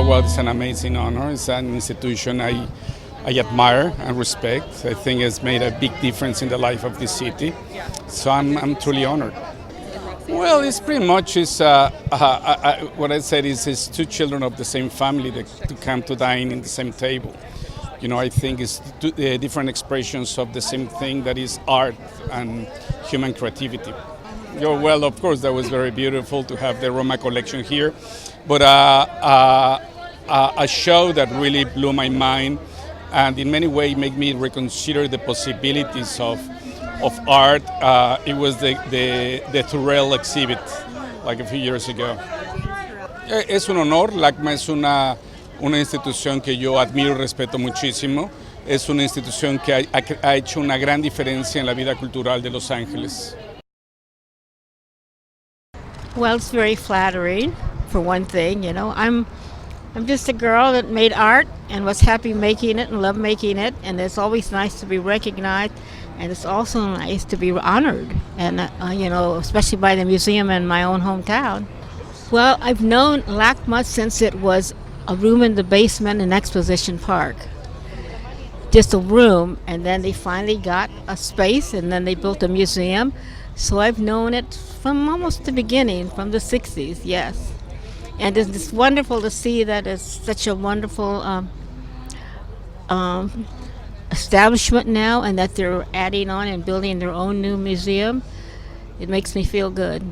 well, it's an amazing honor. It's an institution I admire and respect. I think it's made a big difference in the life of this city. So I'm truly honored. Well, it's pretty much what I said is two children of the same family that to come to dine in the same table. You know, I think it's two different expressions of the same thing that is art and human creativity. Well, of course, that was very beautiful to have the Roma collection here, but a show that really blew my mind and in many ways made me reconsider the possibilities of art. It was the Turrell exhibit like a few years ago. Es un honor. LACMA es una institución que yo admiro y respeto muchísimo. Es una institución que ha hecho una gran diferencia en la vida cultural de Los Ángeles. Well, it's very flattering, for one thing. You know, I'm just a girl that made art and was happy making it and loved making it, and it's always nice to be recognized, and it's also nice to be honored, and you know, especially by the museum in my own hometown. Well, I've known LACMA since it was a room in the basement in Exposition Park. Just a room, and then they finally got a space, and then they built a museum. So I've known it from almost the beginning, from the 60s, yes. And it's wonderful to see that it's such a wonderful establishment now, and that they're adding on and building their own new museum. It makes me feel good.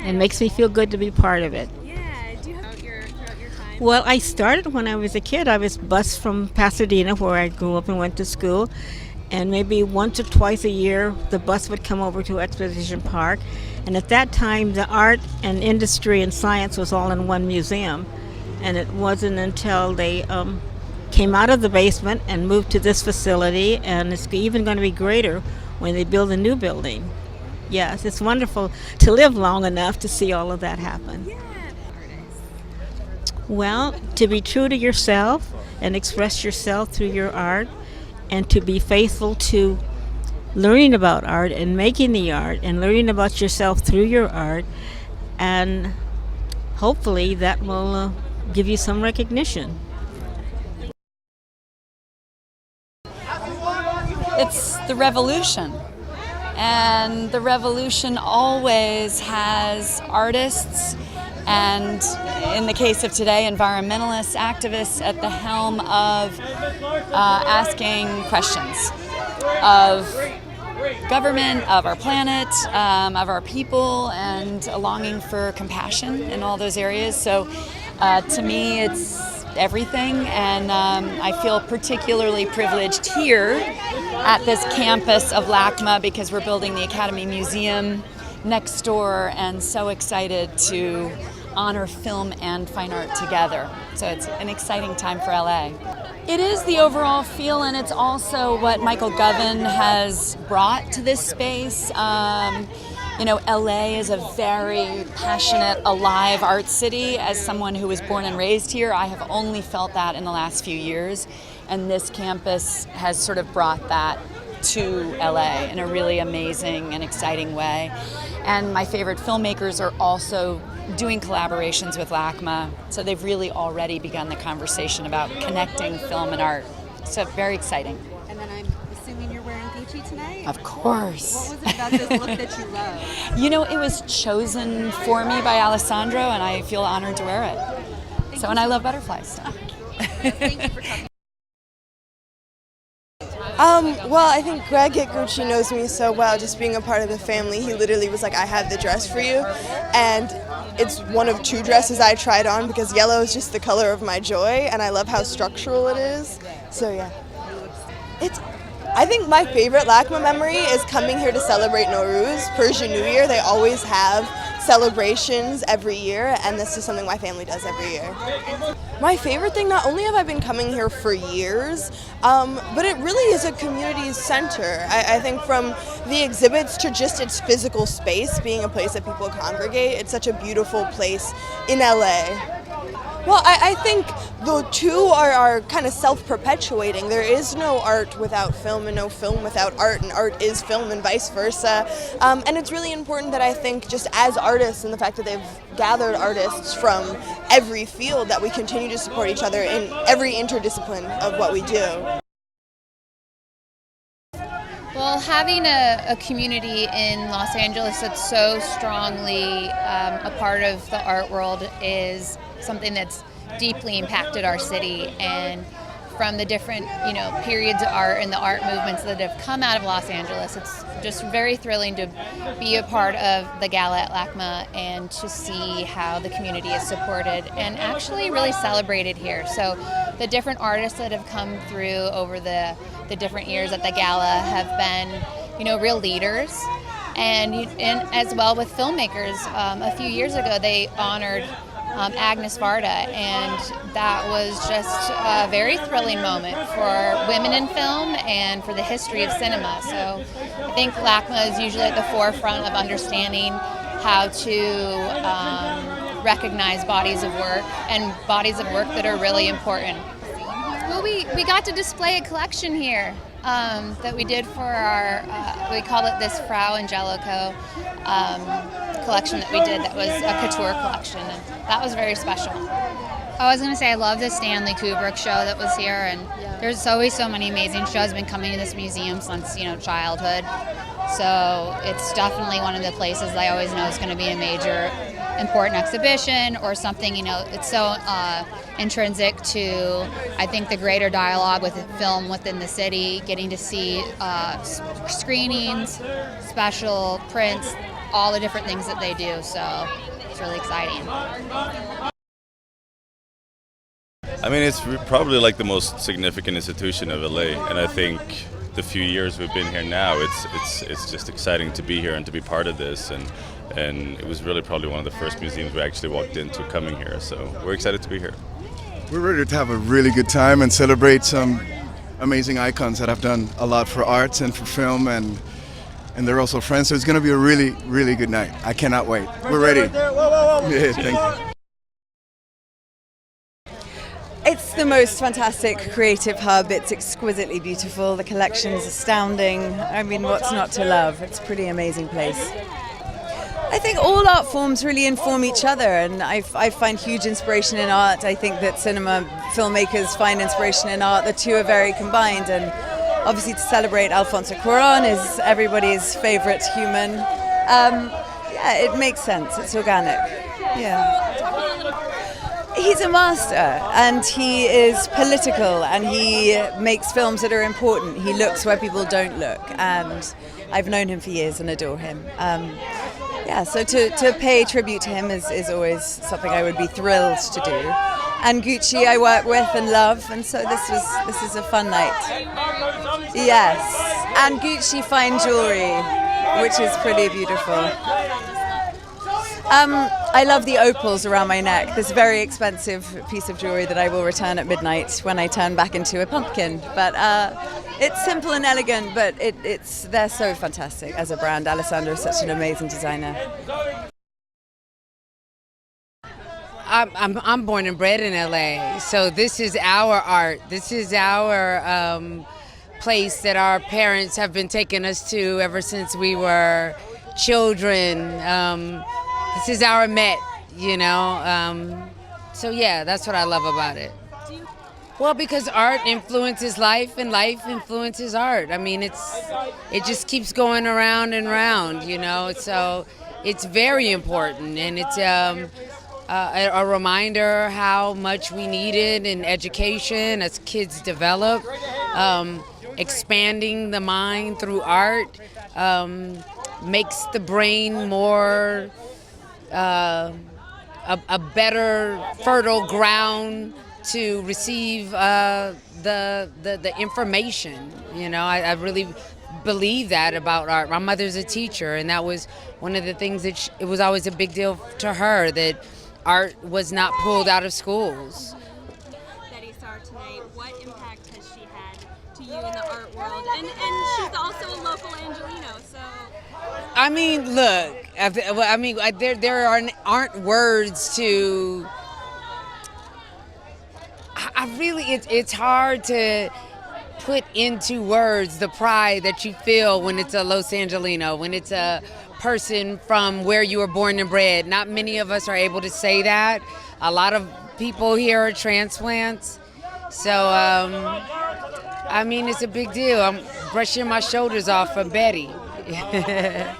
It makes me feel good to be part of it. Yeah, do you have throughout your time? Well, I started when I was a kid. I was bused from Pasadena, where I grew up and went to school. And maybe once or twice a year, the bus would come over to Exposition Park. And at that time, the art and industry and science was all in one museum. And it wasn't until they came out of the basement and moved to this facility, and it's even going to be greater when they build a new building. Yes, it's wonderful to live long enough to see all of that happen. Yeah. Well, to be true to yourself and express yourself through your art, and to be faithful to learning about art and making the art and learning about yourself through your art, and hopefully that will give you some recognition. It's the revolution, and the revolution always has artists and, in the case of today, environmentalists, activists at the helm of asking questions of government, of our planet, of our people, and a longing for compassion in all those areas. So to me, it's everything, and I feel particularly privileged here at this campus of LACMA because we're building the Academy Museum next door, and so excited to honor film and fine art together. So it's an exciting time for LA. It is the overall feel, and it's also what Michael Govan has brought to this space. You know, LA is a very passionate, alive art city. As someone who was born and raised here, I have only felt that in the last few years, and this campus has sort of brought that to LA in a really amazing and exciting way. And my favorite filmmakers are also doing collaborations with LACMA, so they've really already begun the conversation about connecting film and art. So very exciting. And then I'm assuming you're wearing Gucci tonight? Of course. What was it about this look that you love? You know, it was chosen for me by Alessandro, and I feel honored to wear it. And I love butterflies. Thank you for talking. Well, I think Greg at Gucci knows me so well, just being a part of the family. He literally was like, I have the dress for you. And it's one of two dresses I tried on because yellow is just the color of my joy, and I love how structural it is. So yeah. I think my favorite LACMA memory is coming here to celebrate Nowruz, Persian New Year. They always have celebrations every year, and this is something my family does every year. My favorite thing, not only have I been coming here for years, but it really is a community center. I think from the exhibits to just its physical space, being a place that people congregate, it's such a beautiful place in LA. Well, I think the two are kind of self-perpetuating. There is no art without film and no film without art, and art is film and vice versa. And it's really important that I think just as artists and the fact that they've gathered artists from every field that we continue to support each other in every interdiscipline of what we do. Well, having a community in Los Angeles that's so strongly a part of the art world is something that's deeply impacted our city, and from the different periods of art and the art movements that have come out of Los Angeles, it's just very thrilling to be a part of the Gala at LACMA and to see how the community is supported and actually really celebrated here. So the different artists that have come through over the different years at the Gala have been real leaders, and as well with filmmakers. A few years ago they honored Agnes Varda, and that was just a very thrilling moment for women in film and for the history of cinema. So I think LACMA is usually at the forefront of understanding how to recognize bodies of work and bodies of work that are really important. Well, we got to display a collection here that we did for our, we called it this Frau Angelico collection that we did, that was a couture collection, and that was very special. I was going to say I love the Stanley Kubrick show that was here, and there's always so many amazing shows. Been coming to this museum since childhood, so it's definitely one of the places I always know is going to be a major important exhibition or something. It's so intrinsic to, I think, the greater dialogue with film within the city, getting to see screenings, special prints, all the different things that they do, so it's really exciting. I mean, it's probably like the most significant institution of LA, and I think the few years we've been here now, it's just exciting to be here and to be part of this, and it was really probably one of the first museums we actually walked into coming here, so we're excited to be here. We're ready to have a really good time and celebrate some amazing icons that have done a lot for arts and for film, and they're also friends, so it's going to be a really, really good night. I cannot wait. We're ready. Yeah, thank you. It's the most fantastic creative hub. It's exquisitely beautiful. The collection's astounding. I mean, what's not to love? It's a pretty amazing place. I think all art forms really inform each other, and I find huge inspiration in art. I think that cinema filmmakers find inspiration in art. The two are very combined, and obviously to celebrate Alfonso Cuarón is everybody's favorite human. Yeah, it makes sense. It's organic. Yeah. He's a master, and he is political, and he makes films that are important. He looks where people don't look, and I've known him for years and adore him. Yeah, so to pay tribute to him is always something I would be thrilled to do. And Gucci I work with and love, and so this is a fun night. Yes, and Gucci fine jewelry, which is pretty beautiful. I love the opals around my neck. This very expensive piece of jewelry that I will return at midnight when I turn back into a pumpkin. But it's simple and elegant, but they're so fantastic as a brand. Alessandro is such an amazing designer. I'm born and bred in LA, so this is our art. This is our place that our parents have been taking us to ever since we were children. This is our Met, so yeah, that's what I love about it. Well, because art influences life and life influences art. I mean, it just keeps going around and round, so it's very important, and it's a reminder how much we need it in education as kids develop, expanding the mind through art makes the brain more a better fertile ground to receive the information. I really believe that about art. My mother's a teacher, and that was one of the things that it was always a big deal to her, that art was not pulled out of schools. Betye Saar tonight, what impact has she had to you in the art world? And she's also a local Angelino, so. I mean, look, there aren't words to I really, it's hard to put into words the pride that you feel when it's a Los Angelino, when it's a person from where you were born and bred. Not many of us are able to say that. A lot of people here are transplants. So, I mean, it's a big deal. I'm brushing my shoulders off from Betye. And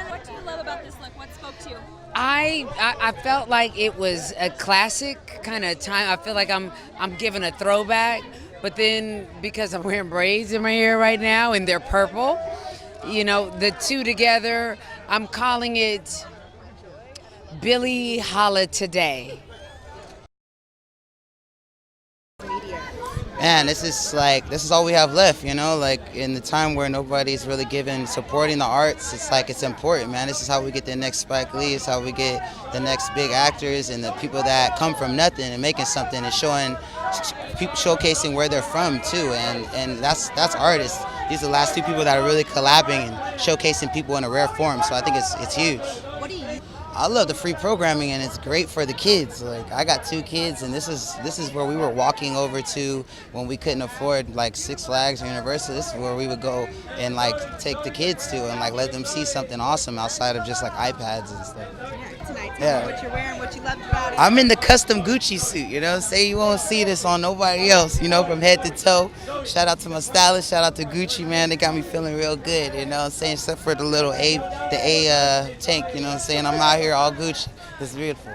what do you love about this look? What spoke to you? I felt like it was a classic kind of time. I feel like I'm giving a throwback, but then because I'm wearing braids in my hair right now and they're purple, you know, the two together, I'm calling it Billie Holla Today. Man, this is all we have left, you know, like in the time where nobody's really supporting the arts. It's like, it's important, man. This is how we get the next Spike Lee. It's how we get the next big actors and the people that come from nothing and making something and showcasing where they're from too. And that's artists. These are the last two people that are really collabing and showcasing people in a rare form. So I think it's huge. I love the free programming, and it's great for the kids. Like, I got 2 kids, and this is where we were walking over to when we couldn't afford like Six Flags or Universal. This is where we would go and like take the kids to and like let them see something awesome outside of just like iPads and stuff. Tonight, what you're wearing, what you loved about it. I'm in the custom Gucci suit, you know. Say you won't see this on nobody else, you know, from head to toe. Shout out to my stylist, shout out to Gucci, man. They got me feeling real good, you know what I'm saying? Except for the little A tank, you know what I'm saying? I'm out here all Gucci. It's beautiful.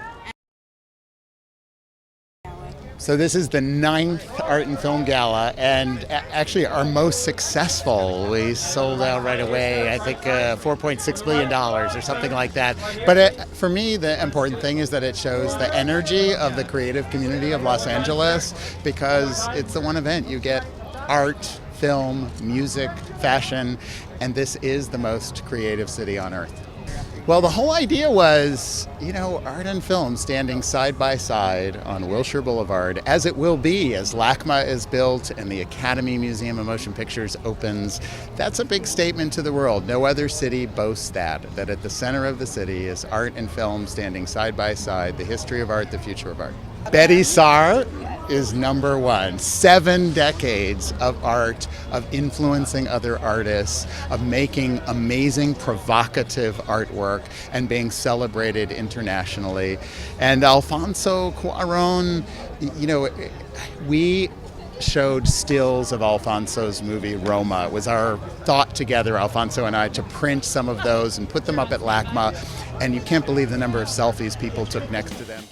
So this is the 9th Art and Film Gala, and actually our most successful. We sold out right away, I think $4.6 million or something like that. But for me, the important thing is that it shows the energy of the creative community of Los Angeles, because it's the one event. You get art, film, music, fashion, and this is the most creative city on earth. Well, the whole idea was, you know, art and film standing side by side on Wilshire Boulevard, as it will be as LACMA is built and the Academy Museum of Motion Pictures opens. That's a big statement to the world. No other city boasts that at the center of the city is art and film standing side by side, the history of art, the future of art. Betye Saar is number 1. 7 decades of art, of influencing other artists, of making amazing, provocative artwork and being celebrated internationally. And Alfonso Cuarón, you know, we showed stills of Alfonso's movie Roma. It was our thought together, Alfonso and I, to print some of those and put them up at LACMA. And you can't believe the number of selfies people took next to them.